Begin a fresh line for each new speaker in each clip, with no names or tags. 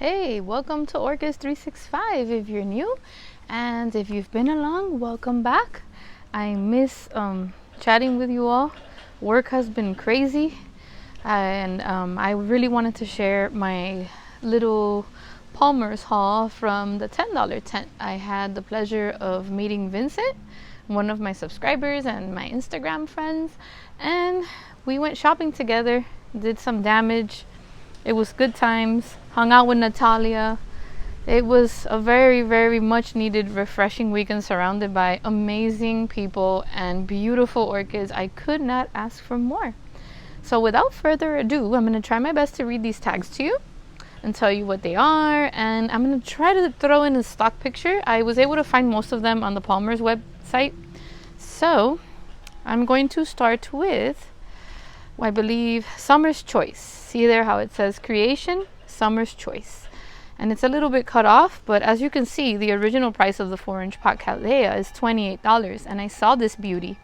Hey, welcome to Orchids 365 if you're new, and if you've been along, welcome back. I miss chatting with you all. Work has been crazy, and I really wanted to share my little Palmer's haul from the $10 tent. I had the pleasure of meeting Vincent, one of my subscribers and my Instagram friends, and we went shopping together, did some damage. It was good times, hung out with Natalia. It was a very, very much needed, refreshing weekend surrounded by amazing people and beautiful orchids. I could not ask for more. So without further ado, I'm going to try my best to read these tags to you and tell you what they are. And I'm going to try to throw in a stock picture. I was able to find most of them on the Palmer's website. So I'm going to start with, I believe, Summer's Choice. See there how it says creation, Summer's Choice. And it's a little bit cut off, but as you can see, the original price of the 4-inch pot cattleya is $28. And I saw this beauty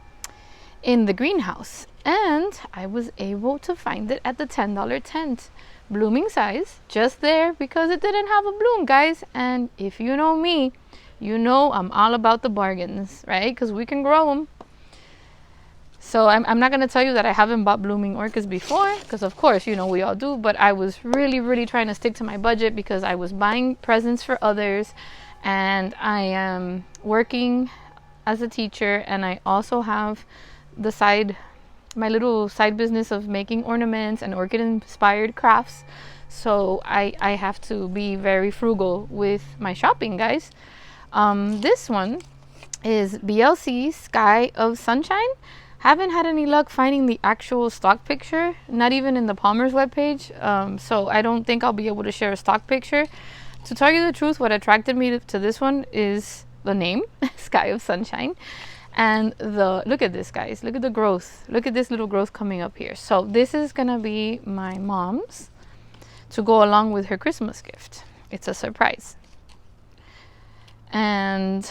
in the greenhouse, and I was able to find it at the $10 tent. Blooming size, just there because it didn't have a bloom, guys. And if you know me, you know I'm all about the bargains, right? Because we can grow them. So I'm not going to tell you that I haven't bought blooming orchids before, because of course, you know, we all do. But I was really trying to stick to my budget because I was buying presents for others. And I am working as a teacher. And I also have my little side business of making ornaments and orchid-inspired crafts. So I have to be very frugal with my shopping, guys. This one is BLC Sky of Sunshine. Haven't had any luck finding the actual stock picture, not even in the Palmer's webpage. So I don't think I'll be able to share a stock picture. To tell you the truth, what attracted me to this one is the name, Sky of Sunshine. And look at this, guys. Look at the growth. Look at this little growth coming up here. So this is going to be my mom's to go along with her Christmas gift. It's a surprise. And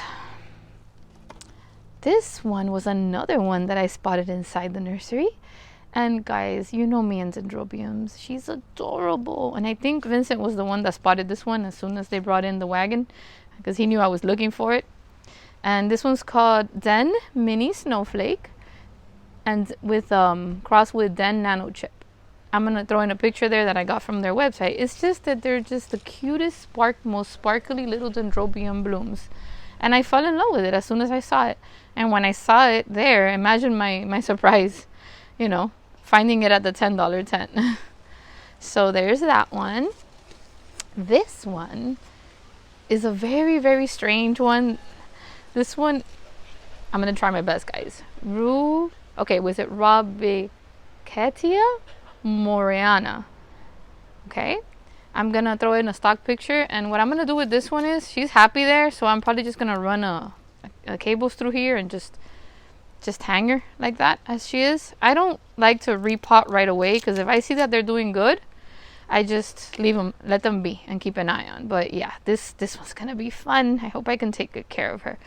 this one was another one that I spotted inside the nursery. And guys, you know me and dendrobiums. She's adorable. And I think Vincent was the one that spotted this one as soon as they brought in the wagon, because he knew I was looking for it. And this one's called Den Mini Snowflake, and with crossed with Den Nano chip. I'm gonna throw in a picture there that I got from their website. It's just that they're just the cutest, most sparkly little dendrobium blooms. And I fell in love with it as soon as I saw it. And when I saw it there, imagine my surprise, you know, finding it at the $10 tent. So there's that one. This one is a very strange one. This one, I'm going to try my best, guys. Was it Robichetia Moreana? Okay. I'm going to throw in a stock picture. And what I'm going to do with this one is, she's happy there. So I'm probably just going to run a cables through here and just hang her like that as she is. I don't like to repot right away, because if I see that they're doing good, I just leave them, let them be, and keep an eye on. But yeah, this one's gonna be fun. I hope I can take good care of her.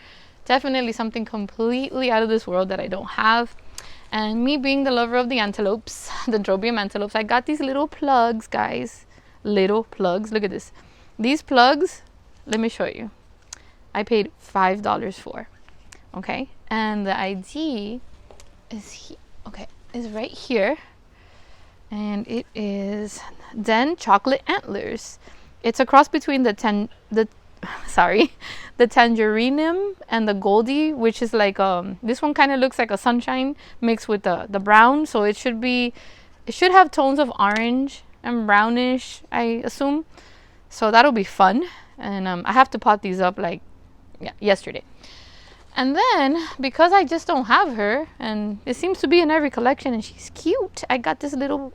Definitely something completely out of this world that I don't have. And me being the lover of the antelopes, the dendrobium antelopes, I got these little plugs, guys. Little plugs. Look at this. These plugs, let me show you. I paid $5 for. Okay, and the ID is right here. And it is Den Chocolate Antlers. It's a cross between the tangerinum and the Gouldii, which is like this one kind of looks like a sunshine mixed with the brown. So it should have tones of orange and brownish, I assume. So that'll be fun. And I have to pot these up yesterday. And then, because I just don't have her, and it seems to be in every collection, and she's cute, I got this little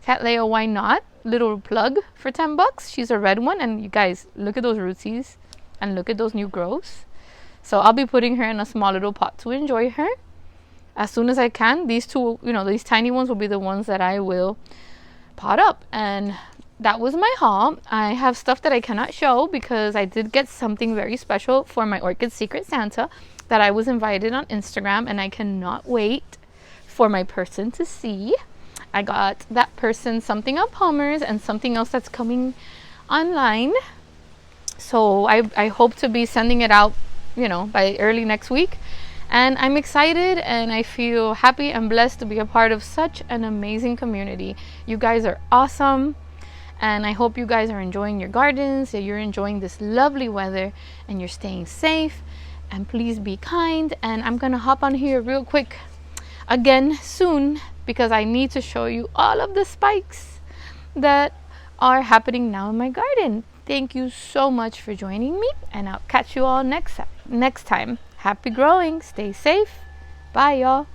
Cattleya Why Not little plug for $10. She's a red one, and you guys, look at those rootsies, and look at those new growths. So I'll be putting her in a small little pot to enjoy her as soon as I can. These two, these tiny ones will be the ones that I will pot up. And that was my haul. I have stuff that I cannot show because I did get something very special for my Orchid Secret Santa that I was invited on Instagram, and I cannot wait for my person to see. I got that person something on Palmer's and something else that's coming online. So I hope to be sending it out, by early next week. And I'm excited and I feel happy and blessed to be a part of such an amazing community. You guys are awesome. And I hope you guys are enjoying your gardens, that you're enjoying this lovely weather, and you're staying safe. And please be kind. And I'm gonna hop on here real quick again soon, because I need to show you all of the spikes that are happening now in my garden. Thank you so much for joining me, and I'll catch you all next time. Happy growing, stay safe. Bye, y'all.